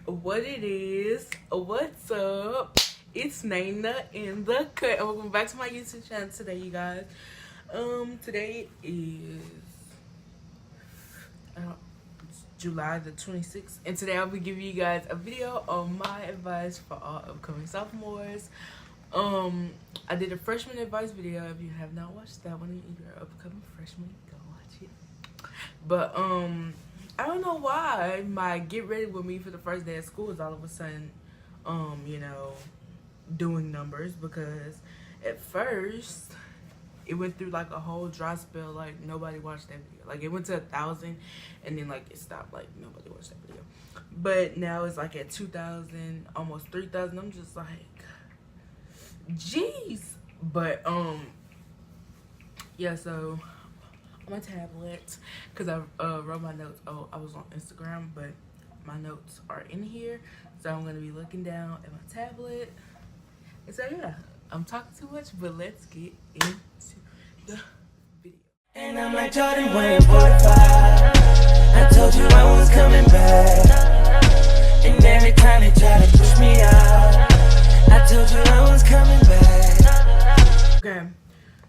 what it is, what's up? It's Naina in the cut. And welcome back to my YouTube channel today, you guys. Today is July the 26th, and today I'll be giving you guys a video on my advice for all upcoming sophomores. I did a freshman advice video. If you have not watched that one and you're an upcoming freshman, go watch it. But I don't know why my get ready with me for the first day of school is all of a sudden doing numbers, because at first it went through like a whole dry spell, like nobody watched that video. Like it went to 1,000 and then like it stopped, like nobody watched that video. But now it's like at 2,000, almost 3,000. I'm just like, jeez. But yeah, so on my tablet, because I wrote my notes. Oh, I was on Instagram, but my notes are in here, so I'm gonna be looking down at my tablet. And so yeah, I'm talking too much, but let's get into the video. And I'm like Jordan wearing 45. I told you I was coming back, and every time they try to push me out, I told you I was coming back. Okay,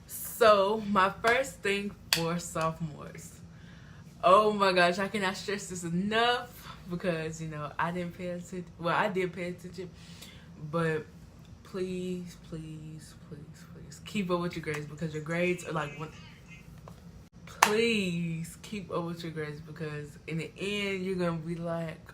so my first thing for sophomores. Oh my gosh, I cannot stress this enough, because I didn't pay attention. Well, I did pay attention, but please keep up with your grades, because your grades are like please keep up with your grades, because in the end you're gonna be like,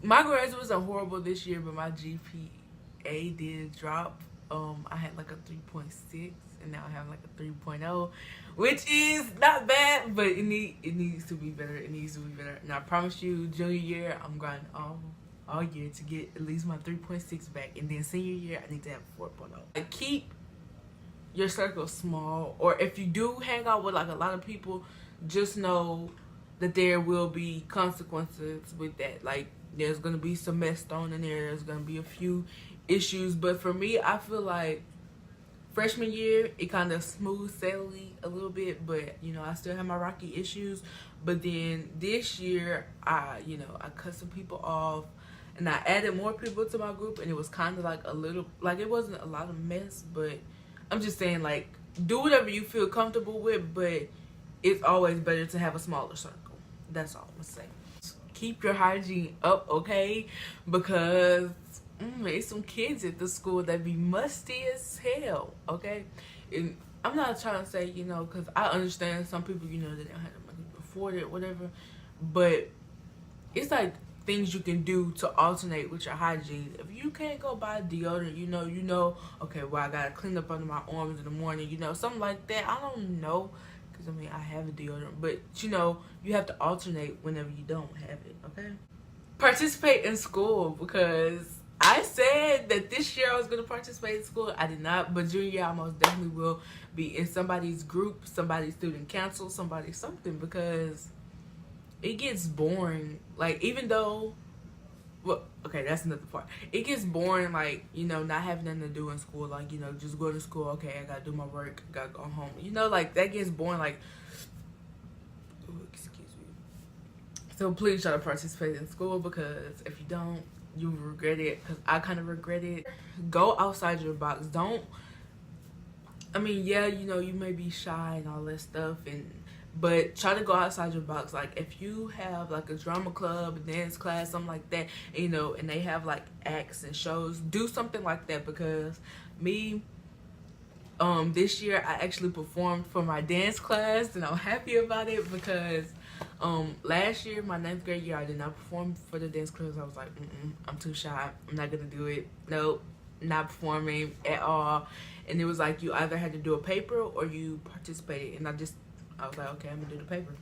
my grades wasn't horrible this year, but my GPA did drop. I had like a 3.6 and now I have like a 3.0, which is not bad, but it needs to be better. It needs to be better. And I promise you, junior year I'm grinding all year to get at least my 3.6 back, and then senior year I need to have 4.0. Like, keep your circle small, or if you do hang out with like a lot of people, just know that there will be consequences with that. Like, there's gonna be some mess thrown in there, there's gonna be a few issues, but for me, I feel like freshman year it kind of smooth sailing a little bit, but I still have my rocky issues. But then this year I cut some people off, and I added more people to my group, and it was kind of like a little, like, it wasn't a lot of mess, but I'm just saying, like, do whatever you feel comfortable with, but it's always better to have a smaller circle. That's all I'm saying. Keep your hygiene up, okay? Because there's some kids at the school that be musty as hell, okay? And I'm not trying to say, because I understand some people, they don't have the money to afford it, whatever, but it's like things you can do to alternate with your hygiene. If you can't go buy deodorant, okay, well, I gotta clean up under my arms in the morning, something like that. I don't know, because I have a deodorant, but you have to alternate whenever you don't have it, okay? Participate in school, because I said that this year I was going to participate in school. I did not, but junior year I most definitely will be in somebody's group, somebody's student council, somebody's something, because it gets boring. Like, even though, well, okay, that's another part. It gets boring, like, not having nothing to do in school. Like, just go to school. Okay, I got to do my work. I got to go home. Like, that gets boring. Like, ooh, excuse me. So please try to participate in school, because if you don't, you regret it, because I kind of regret it. Go outside your box. Don't, yeah, you may be shy and all that stuff, but try to go outside your box. Like, if you have like a drama club, a dance class, something like that, and they have like acts and shows, do something like that. Because me, this year I actually performed for my dance class, and I'm happy about it, because last year, my 9th grade year, I did not perform for the dance class. I was like, I'm too shy. I'm not gonna do it. Nope, not performing at all. And it was like, you either had to do a paper or you participated. And I was like, okay, I'm gonna do the paper.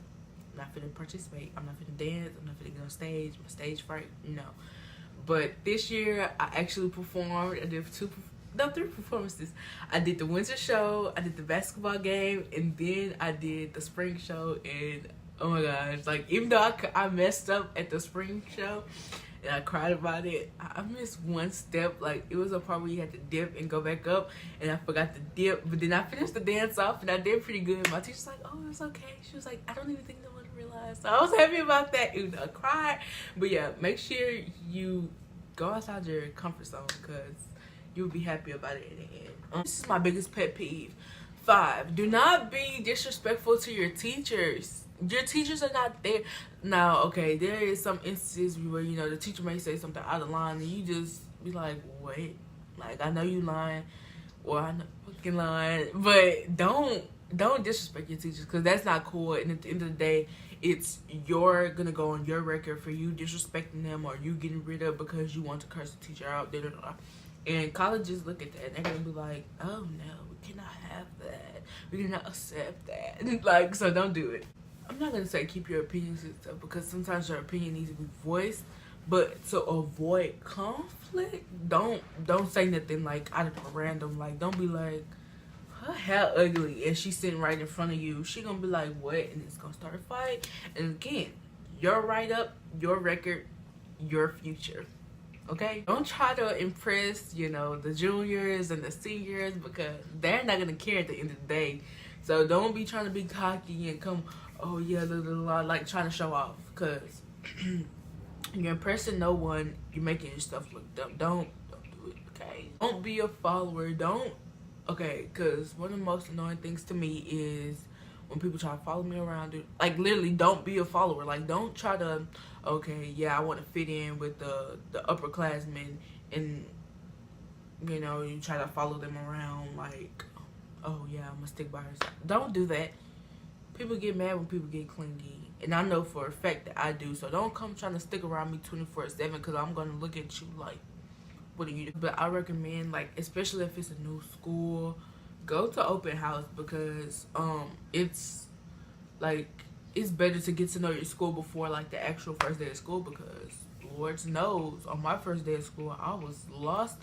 I'm not gonna participate. I'm not gonna dance. I'm not gonna get on stage. My stage fright, no. But this year, I actually performed. I did 3 performances. I did the winter show, I did the basketball game, and then I did the spring show. And oh my gosh, like, even though I messed up at the spring show and I cried about it, I missed one step. Like, it was a part where you had to dip and go back up, and I forgot to dip, but then I finished the dance off and I did pretty good. My teacher's like, oh, it's okay. She was like, I don't even think no one really realize. So I was happy about that. Even though I cried. But yeah, make sure you go outside your comfort zone because you'll be happy about it in the end. This is my biggest pet peeve. 5, do not be disrespectful to your teachers. Your teachers are not there. Now, okay, there is some instances where, you know, the teacher may say something out of line and you just be like, what? Like, I know you lying, or I know you fucking lying, but don't disrespect your teachers because that's not cool. And at the end of the day, it's gonna go on your record for you disrespecting them or you getting rid of because you want to curse the teacher out. And colleges look at that and they're gonna be like, oh no, we cannot have that. We cannot accept that. Like, so don't do it. I'm not gonna say keep your opinions and stuff because sometimes your opinion needs to be voiced, but to avoid conflict, don't say nothing like out of random. Like, don't be like, her hair ugly and she's sitting right in front of you. She gonna be like, what? And it's gonna start a fight. And again, your write-up, your record, your future. Okay? Don't try to impress, you know, the juniors and the seniors because they're not gonna care at the end of the day. So don't be trying to be cocky and come, oh yeah, like trying to show off because you're impressing no one. You're making yourself look dumb. Don't do it, okay? Don't be a follower. Okay, because one of the most annoying things to me is when people try to follow me around. Dude, like, literally, don't be a follower. Like, don't try to, okay, yeah, I want to fit in with the upperclassmen and, you know, you try to follow them around like, oh, yeah, I'm going to stick by her. Don't do that. People get mad when people get clingy. And I know for a fact that I do. So don't come trying to stick around me 24/7 because I'm going to look at you like, what are you doing? But I recommend, like, especially if it's a new school, go to open house because it's like it's better to get to know your school before like the actual first day of school because Lord knows on my first day of school I was lost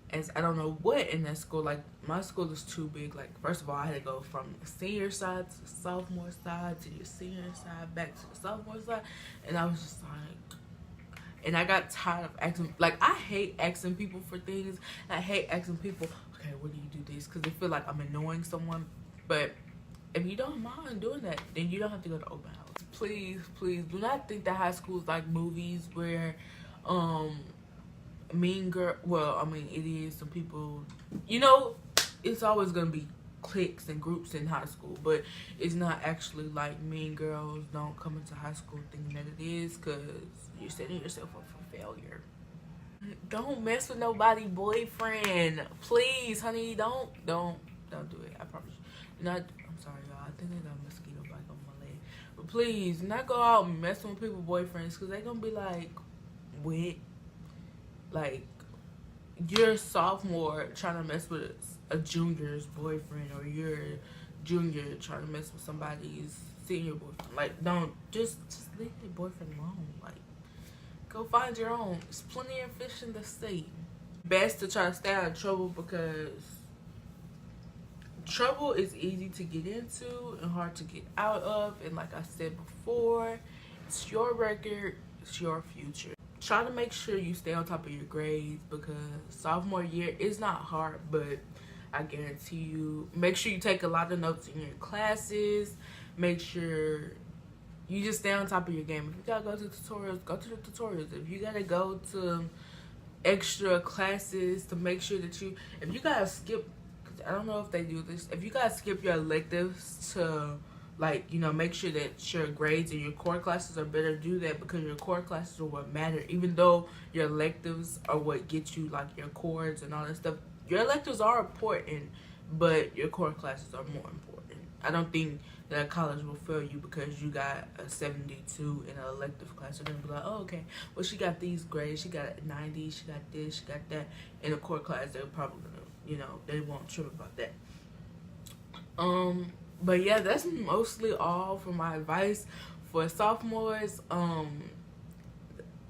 as I don't know what in that school. Like, my school is too big. Like, first of all, I had to go from the senior side to the sophomore side to the senior side back to the sophomore side, and I was just like, and I got tired of asking. Like, I hate asking people for things. I hate asking people, okay, where do you do this? Because they feel like I'm annoying someone. But if you don't mind doing that, then you don't have to go to open house. Please, please do not think that high school is like movies where, Mean Girl. Well, I mean, it is. Some people, you know, it's always gonna be cliques and groups in high school, but it's not actually like Mean Girls. Don't come into high school thinking that it is, because you're setting yourself up for failure. Don't mess with nobody boyfriend, please, honey. Don't do it. I promise you. Not. I'm sorry, y'all. I think I got a mosquito bite on my leg, but please, do not go out and mess with people's boyfriends, because they gonna be like, what? Like, you're a sophomore trying to mess with a junior's boyfriend, or you're a junior trying to mess with somebody's senior boyfriend. Like, don't just leave your boyfriend alone. Like, go find your own. There's plenty of fish in the sea. Best to try to stay out of trouble, because trouble is easy to get into and hard to get out of. And like I said before, it's your record, it's your future. Try to make sure you stay on top of your grades, because sophomore year is not hard, but I guarantee you, make sure you take a lot of notes in your classes. Make sure you just stay on top of your game. If you gotta go to tutorials, go to the tutorials. If you gotta go to extra classes to make sure that if you gotta skip, cause I don't know if they do this, if you gotta skip your electives to, like, you know, make sure that your grades and your core classes are better, do that, because your core classes are what matter. Even though your electives are what get you, like, your cores and all that stuff, your electives are important, but your core classes are more important. I don't think that college will fail you because you got a 72 in an elective class. They're gonna be like, oh, okay, well, she got these grades, she got a 90, she got this, she got that. In a core class, they're probably gonna, you know, they won't trip about that. But yeah, that's mostly all for my advice for sophomores.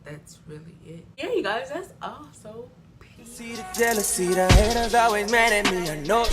That's really it. Yeah, you guys, that's all. So peace. See the jealousy, the haters always mad at me, I know.